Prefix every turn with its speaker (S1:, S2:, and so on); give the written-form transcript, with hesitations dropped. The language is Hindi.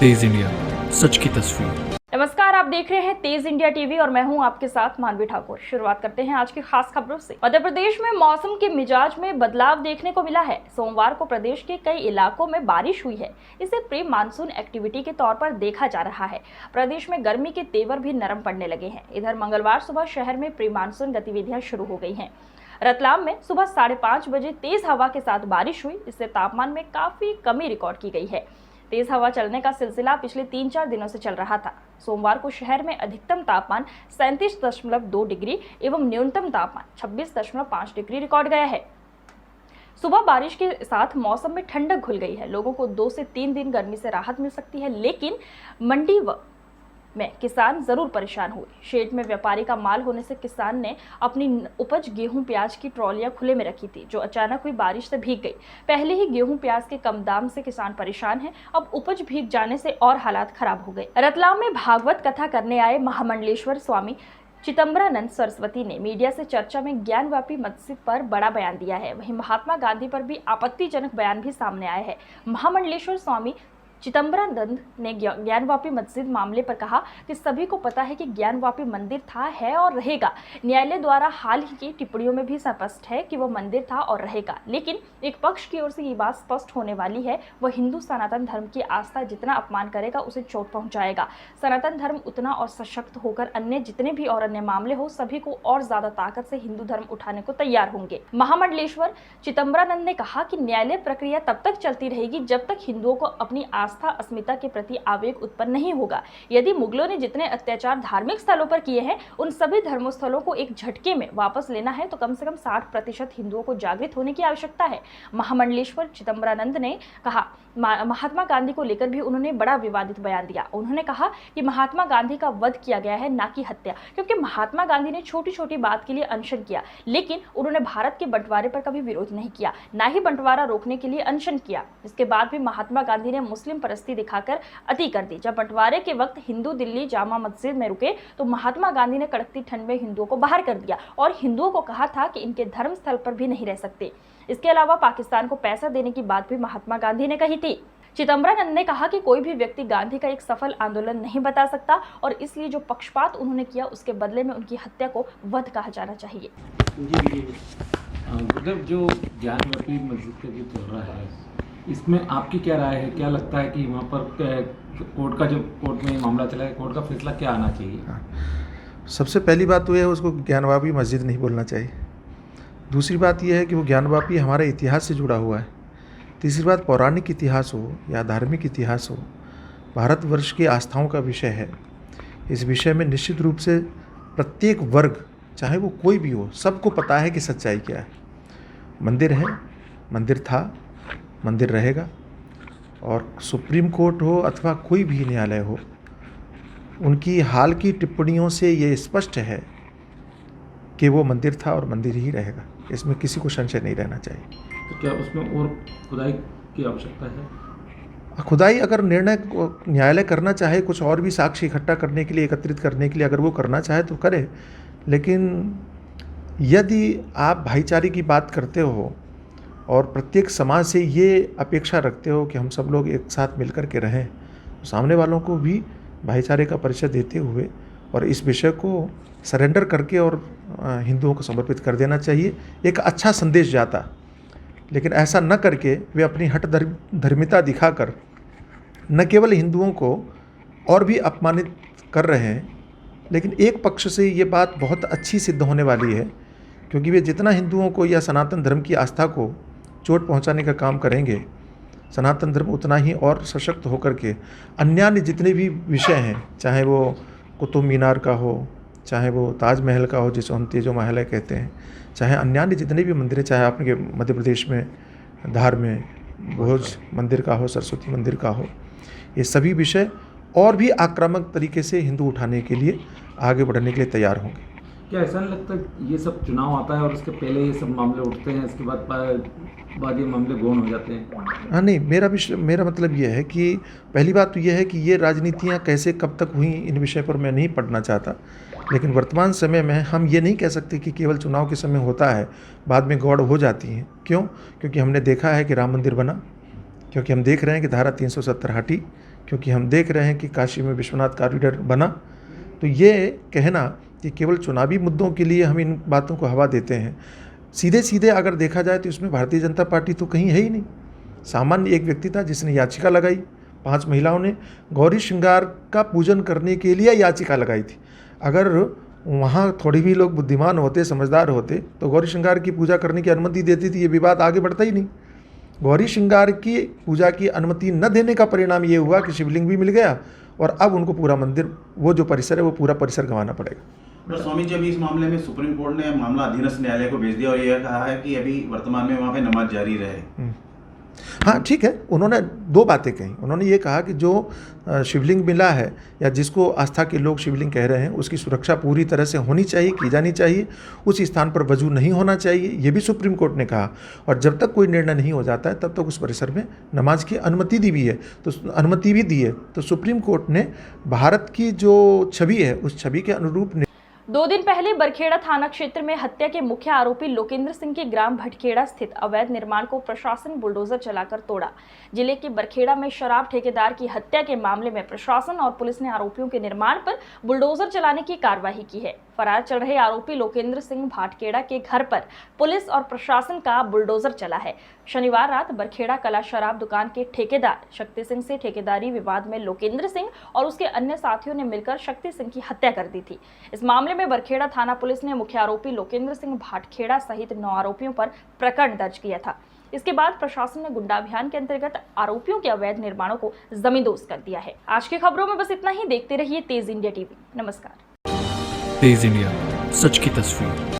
S1: तेज इंडिया, सच की तस्वीर।
S2: नमस्कार, आप देख रहे हैं तेज इंडिया टीवी और मैं हूं आपके साथ मानवी ठाकुर। शुरुआत करते हैं आज की खास खबरों से। मध्य प्रदेश में मौसम के मिजाज में बदलाव देखने को मिला है। सोमवार को प्रदेश के कई इलाकों में बारिश हुई है। इसे प्री मानसून एक्टिविटी के तौर पर देखा जा रहा है। प्रदेश में गर्मी के तेवर भी नरम पड़ने लगे हैं। इधर मंगलवार सुबह शहर में प्री मानसून गतिविधियां शुरू हो गई हैं। रतलाम में सुबह 5:30 बजे तेज हवा के साथ बारिश हुई। इससे तापमान में काफी कमी रिकॉर्ड की गई है। तेज हवा चलने का सिलसिला पिछले 3-4 दिनों से चल रहा था। सोमवार को शहर में अधिकतम तापमान 37.2 डिग्री एवं न्यूनतम तापमान 26.5 डिग्री रिकॉर्ड गया है। सुबह बारिश के साथ मौसम में ठंडक घुल गई है। लोगों को 2 से 3 दिन गर्मी से राहत मिल सकती है, लेकिन मंडी में किसान जरूर परेशान हुए। शेड में व्यापारी का माल होने से किसान ने अपनी उपज गेहूं प्याज की ट्रॉलियां खुले में रखी थी, जो अचानक हुई बारिश से भीग गई। पहले ही गेहूं प्याज के कम दाम से किसान परेशान हैं, अब उपज भीग जाने से और हालात खराब हो गए। रतलाम में भागवत कथा करने आए महामंडलेश्वर स्वामी चिदंबरानंद सरस्वती ने मीडिया से चर्चा में ज्ञानवापी मस्जिद पर बड़ा बयान दिया है। वहीं महात्मा गांधी पर भी आपत्तिजनक बयान भी सामने आया है। महामंडलेश्वर स्वामी चिदंबरानंद ने ज्ञानवापी मस्जिद मामले पर कहा कि सभी को पता है कि ज्ञानवापी मंदिर था, है और रहेगा। न्यायालय द्वारा हाल ही की टिप्पणियों में भी स्पष्ट है कि वह मंदिर था और रहेगा, लेकिन एक पक्ष की ओर से ये बात स्पष्ट होने वाली है। वह हिंदू सनातन धर्म की आस्था जितना अपमान करेगा उसे चोट पहुंचाएगा। सनातन धर्म उतना और सशक्त होकर अन्य जितने भी और अन्य मामले हो, सभी को और ज्यादा ताकत से हिंदू धर्म उठाने को तैयार होंगे। महामंडलेश्वर चिदंबरानंद ने कहा कि न्यायालय प्रक्रिया तब तक चलती रहेगी जब तक हिंदुओं को अपनी आस्था अस्मिता के प्रति आवेग उत्पन्न नहीं होगा। यदि मुगलों ने जितने अत्याचार धार्मिक स्थलों पर किए हैं, उन सभी धर्मस्थलों को एक झटके में वापस लेना है तो कम से कम 60% हिंदुओं को जागृत होने की आवश्यकता है। महामंडलेश्वर चिदंबरानंद ने कहा, महात्मा गांधी को लेकर भी उन्होंने बड़ा विवादित बयान दिया। उन्होंने कहा कि महात्मा गांधी का वध किया गया है, ना कि हत्या, क्योंकि महात्मा गांधी ने छोटी छोटी बात के लिए अनशन किया, लेकिन उन्होंने भारत के बंटवारे पर कभी विरोध नहीं किया, ना ही बंटवारा रोकने के लिए अनशन किया। इसके बाद भी महात्मा गांधी ने मुस्लिम परस्ती दिखाकर अति कर दी। जब बंटवारे के वक्त हिंदू दिल्ली जामा मस्जिद में रुके तो महात्मा गांधी ने कड़कती ठंड में हिंदुओं को बाहर कर दिया और हिंदुओं को कहा था कि इनके धर्म स्थल पर भी नहीं रह सकते। इसके अलावा पाकिस्तान को पैसा देने की बात भी महात्मा गांधी ने कही थी। चिदंबरानंद ने कहा कि कोई भी व्यक्ति गांधी का एक सफल आंदोलन नहीं बता सकता और इसलिए जो पक्षपात उन्होंने किया उसके बदले में उनकी हत्या को वध कहा जाना चाहिए।
S3: मतलब जो ज्ञानवापी मस्जिद का जो चल रहा है, इसमें आपकी क्या राय है? क्या लगता है कि वहाँ पर कोर्ट में मामला चला है, कोर्ट का फैसला क्या आना चाहिए?
S4: सबसे पहली बात तो यह है उसको ज्ञानवापी मस्जिद नहीं बोलना चाहिए। दूसरी बात यह है कि वो ज्ञानवापी हमारे इतिहास से जुड़ा हुआ है। तीसरी बात, पौराणिक इतिहास हो या धार्मिक इतिहास हो, भारतवर्ष की आस्थाओं का विषय है। इस विषय में निश्चित रूप से प्रत्येक वर्ग, चाहे वो कोई भी हो, सबको पता है कि सच्चाई क्या है। मंदिर है, मंदिर था, मंदिर रहेगा। और सुप्रीम कोर्ट हो अथवा कोई भी न्यायालय हो, उनकी हाल की टिप्पणियों से ये स्पष्ट है कि वो मंदिर था और मंदिर ही रहेगा। इसमें किसी को संशय नहीं रहना चाहिए।
S3: तो क्या उसमें और खुदाई की आवश्यकता है?
S4: खुदाई अगर निर्णय न्यायालय करना चाहे, कुछ और भी साक्ष्य इकट्ठा करने के लिए, एकत्रित करने के लिए अगर वो करना चाहे तो करे, लेकिन यदि आप भाईचारे की बात करते हो और प्रत्येक समाज से ये अपेक्षा रखते हो कि हम सब लोग एक साथ मिलकर के रहें, तो सामने वालों को भी भाईचारे का परिचय देते हुए और इस विषय को सरेंडर करके और हिंदुओं को समर्पित कर देना चाहिए। एक अच्छा संदेश जाता, लेकिन ऐसा न करके वे अपनी हट धर्मिता दिखाकर न केवल हिंदुओं को और भी अपमानित कर रहे हैं, लेकिन एक पक्ष से ये बात बहुत अच्छी सिद्ध होने वाली है, क्योंकि वे जितना हिंदुओं को या सनातन धर्म की आस्था को चोट पहुंचाने का काम करेंगे, सनातन धर्म उतना ही और सशक्त होकर के अन्य जितने भी विषय हैं, चाहे वो कुतुब मीनार का हो, चाहे वो ताजमहल का हो जिसे हम तेजो महल कहते हैं, चाहे अन्य जितने भी मंदिर हैं, चाहे आपके मध्य प्रदेश में धार में भोज मंदिर का हो, सरस्वती मंदिर का हो, ये सभी विषय और भी आक्रामक तरीके से हिंदू उठाने के लिए आगे बढ़ने के लिए तैयार होंगे।
S3: क्या ऐसा नहीं लगता ये सब चुनाव आता है और उसके पहले ये सब मामले उठते हैं, इसके बाद ये मामले गौण हो जाते हैं?
S4: हाँ नहीं, मेरा मतलब ये है कि पहली बात तो ये है कि ये राजनीतियाँ कैसे कब तक हुई, इन विषय पर मैं नहीं पढ़ना चाहता, लेकिन वर्तमान समय में हम ये नहीं कह सकते कि केवल चुनाव के समय होता है, बाद में गौड़ हो जाती हैं। क्यों? क्योंकि हमने देखा है कि राम मंदिर बना, क्योंकि हम देख रहे हैं कि धारा 370 हटी, क्योंकि हम देख रहे हैं कि काशी में विश्वनाथ कॉरिडोर बना, तो ये कहना कि केवल चुनावी मुद्दों के लिए हम इन बातों को हवा देते हैं, सीधे सीधे अगर देखा जाए तो इसमें भारतीय जनता पार्टी तो कहीं है ही नहीं। सामान्य एक व्यक्ति था जिसने याचिका लगाई, 5 महिलाओं ने गौरी श्रृंगार का पूजन करने के लिए याचिका लगाई थी। अगर वहाँ थोड़ी भी लोग बुद्धिमान होते, समझदार होते, तो गौरी श्रृंगार की पूजा करने की अनुमति देती थी, ये विवाद आगे बढ़ता ही नहीं। गौरी श्रृंगार की पूजा की अनुमति न देने का परिणाम ये हुआ कि शिवलिंग भी मिल गया और अब उनको पूरा मंदिर, वो जो परिसर है वो पूरा परिसर गंवाना पड़ेगा।
S5: पर स्वामी जी, अभी इस मामले में सुप्रीम कोर्ट ने मामला अधीनस्थ न्यायालय को भेज दिया और यह कहा है कि अभी वर्तमान में वहाँ पे नमाज जारी रहे।
S4: हाँ ठीक है, उन्होंने 2 बातें कही। उन्होंने ये कहा कि जो शिवलिंग मिला है या जिसको आस्था के लोग शिवलिंग कह रहे हैं, उसकी सुरक्षा पूरी तरह से होनी चाहिए, की जानी चाहिए, उस स्थान पर वजू नहीं होना चाहिए, ये भी सुप्रीम कोर्ट ने कहा। और जब तक कोई निर्णय नहीं हो जाता है तब तक उस परिसर में नमाज की अनुमति दी भी है, तो अनुमति भी दी है। तो सुप्रीम कोर्ट ने भारत की जो छवि है उस छवि के अनुरूप
S2: 2 दिन पहले बरखेड़ा थाना क्षेत्र में हत्या के मुख्य आरोपी लोकेंद्र सिंह के ग्राम भटखेड़ा स्थित अवैध निर्माण को प्रशासन बुलडोजर चलाकर तोड़ा। जिले के बरखेड़ा में शराब ठेकेदार की हत्या के मामले में प्रशासन और पुलिस ने आरोपियों के निर्माण पर बुलडोजर चलाने की कार्रवाई की है। फरार चल रहे आरोपी लोकेंद्र सिंह भाटखेड़ा के घर पर पुलिस और प्रशासन का बुलडोजर चला है। शनिवार रात बरखेड़ा कला शराब दुकान के ठेकेदार शक्ति सिंह से ठेकेदारी विवाद में लोकेंद्र सिंह और उसके अन्य साथियों ने मिलकर शक्ति सिंह की हत्या कर दी थी। इस मामले में बरखेड़ा थाना पुलिस ने मुख्य आरोपी लोकेंद्र सिंह भाटखेड़ा सहित 9 आरोपियों पर प्रकरण दर्ज किया था। इसके बाद प्रशासन ने गुंडा अभियान के अंतर्गत आरोपियों के अवैध निर्माणों को जमींदोज कर दिया है। आज की खबरों में बस इतना ही। देखते रहिए तेज इंडिया टीवी। नमस्कार।
S1: तेज इंडिया, सच की तस्वीर।